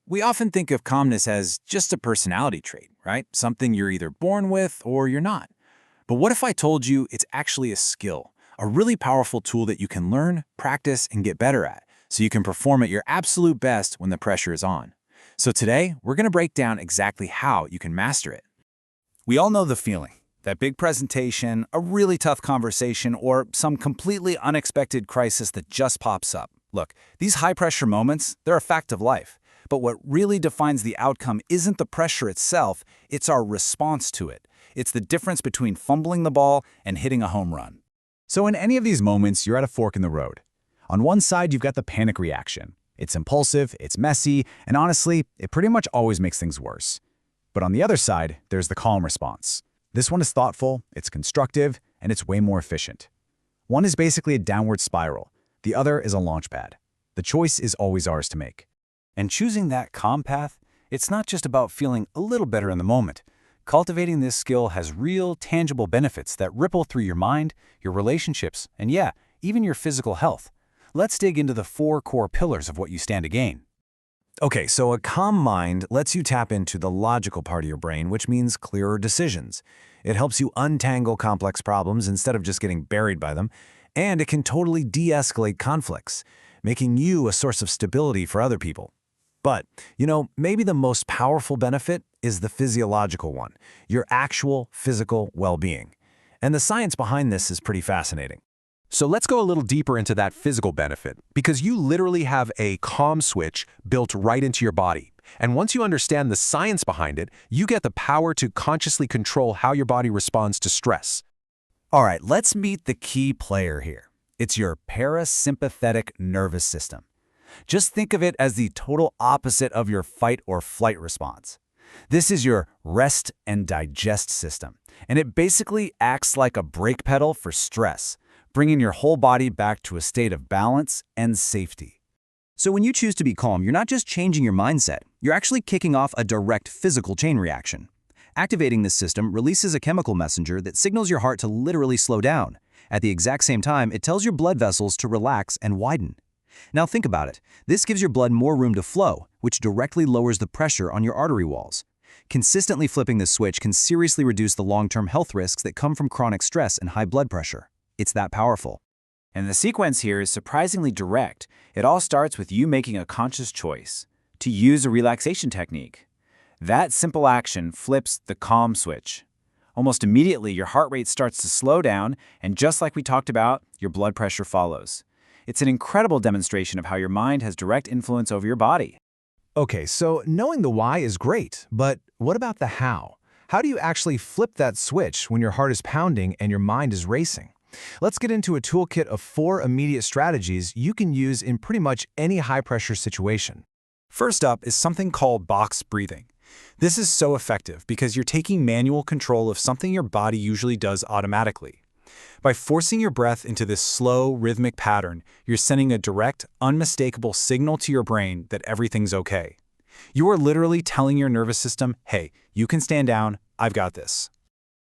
We often think of calmness as just a personality trait, right? Something you're either born with or you're not. But what if I told you it's actually a skill, a really powerful tool that you can learn, practice, and get better at, so you can perform at your absolute best when the pressure is on? So today, we're going to break down exactly how you can master it. We all know the feeling. That big presentation, a really tough conversation, or some completely unexpected crisis that just pops up. Look, these high-pressure moments, they're a fact of life. But what really defines the outcome isn't the pressure itself, it's our response to it. It's the difference between fumbling the ball and hitting a home run. So in any of these moments, you're at a fork in the road. On one side, you've got the panic reaction. It's impulsive, it's messy, and honestly, it pretty much always makes things worse. But on the other side, there's the calm response. This one is thoughtful, it's constructive, and it's way more efficient. One is basically a downward spiral. The other is a launch pad. The choice is always ours to make. And choosing that calm path, it's not just about feeling a little better in the moment. Cultivating this skill has real, tangible benefits that ripple through your mind, your relationships, and yeah, even your physical health. Let's dig into the 4 core pillars of what you stand to gain. Okay, so a calm mind lets you tap into the logical part of your brain, which means clearer decisions. It helps you untangle complex problems instead of just getting buried by them, and it can totally de-escalate conflicts, making you a source of stability for other people. But, maybe the most powerful benefit is the physiological one, your actual physical well-being. And the science behind this is pretty fascinating. So let's go a little deeper into that physical benefit, because you literally have a calm switch built right into your body. And once you understand the science behind it, you get the power to consciously control how your body responds to stress. All right, let's meet the key player here. It's your parasympathetic nervous system. Just think of it as the total opposite of your fight or flight response. This is your rest and digest system, and it basically acts like a brake pedal for stress, bringing your whole body back to a state of balance and safety. So when you choose to be calm, you're not just changing your mindset, you're actually kicking off a direct physical chain reaction. Activating this system releases a chemical messenger that signals your heart to literally slow down. At the exact same time, it tells your blood vessels to relax and widen. Now think about it. This gives your blood more room to flow, which directly lowers the pressure on your artery walls. Consistently flipping this switch can seriously reduce the long-term health risks that come from chronic stress and high blood pressure. It's that powerful. And the sequence here is surprisingly direct. It all starts with you making a conscious choice to use a relaxation technique. That simple action flips the calm switch. Almost immediately, your heart rate starts to slow down, and just like we talked about, your blood pressure follows. It's an incredible demonstration of how your mind has direct influence over your body. Okay, so knowing the why is great, but what about the how? How do you actually flip that switch when your heart is pounding and your mind is racing? Let's get into a toolkit of 4 immediate strategies you can use in pretty much any high-pressure situation. First up is something called box breathing. This is so effective because you're taking manual control of something your body usually does automatically. By forcing your breath into this slow, rhythmic pattern, you're sending a direct, unmistakable signal to your brain that everything's okay. You are literally telling your nervous system, hey, you can stand down, I've got this.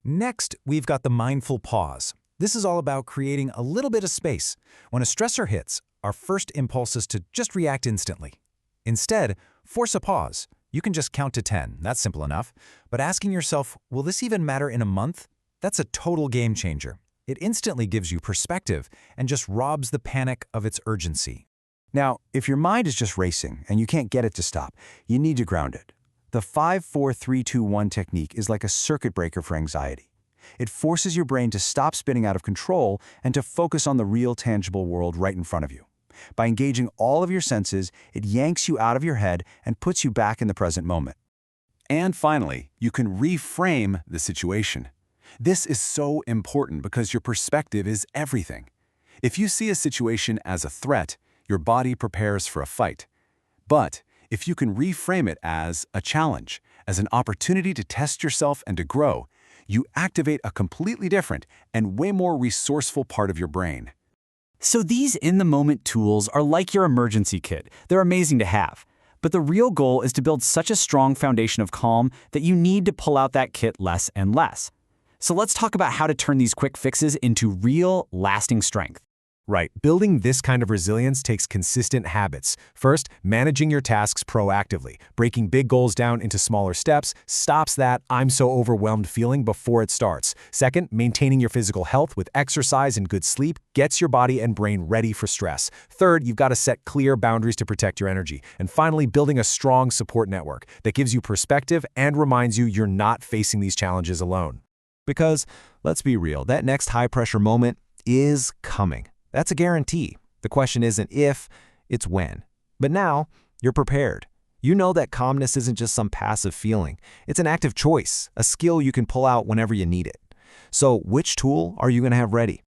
Next, we've got the mindful pause. This is all about creating a little bit of space. When a stressor hits, our first impulse is to just react instantly. Instead, force a pause. You can just count to 10, that's simple enough. But asking yourself, will this even matter in a month? That's a total game changer. It instantly gives you perspective and just robs the panic of its urgency. Now, if your mind is just racing and you can't get it to stop, you need to ground it. The 5-4-3-2-1 technique is like a circuit breaker for anxiety. It forces your brain to stop spinning out of control and to focus on the real, tangible world right in front of you. By engaging all of your senses, it yanks you out of your head and puts you back in the present moment. And finally, you can reframe the situation. This is so important because your perspective is everything. If you see a situation as a threat, your body prepares for a fight. But if you can reframe it as a challenge, as an opportunity to test yourself and to grow, you activate a completely different and way more resourceful part of your brain. So these in-the-moment tools are like your emergency kit. They're amazing to have. But the real goal is to build such a strong foundation of calm that you need to pull out that kit less and less. So let's talk about how to turn these quick fixes into real, lasting strength. Right. Building this kind of resilience takes consistent habits. First, managing your tasks proactively. Breaking big goals down into smaller steps stops that "I'm so overwhelmed" feeling before it starts. Second, maintaining your physical health with exercise and good sleep gets your body and brain ready for stress. Third, you've got to set clear boundaries to protect your energy. And finally, building a strong support network that gives you perspective and reminds you you're not facing these challenges alone. Because, let's be real, that next high-pressure moment is coming. That's a guarantee. The question isn't if, it's when. But now, you're prepared. You know that calmness isn't just some passive feeling. It's an active choice, a skill you can pull out whenever you need it. So, which tool are you going to have ready?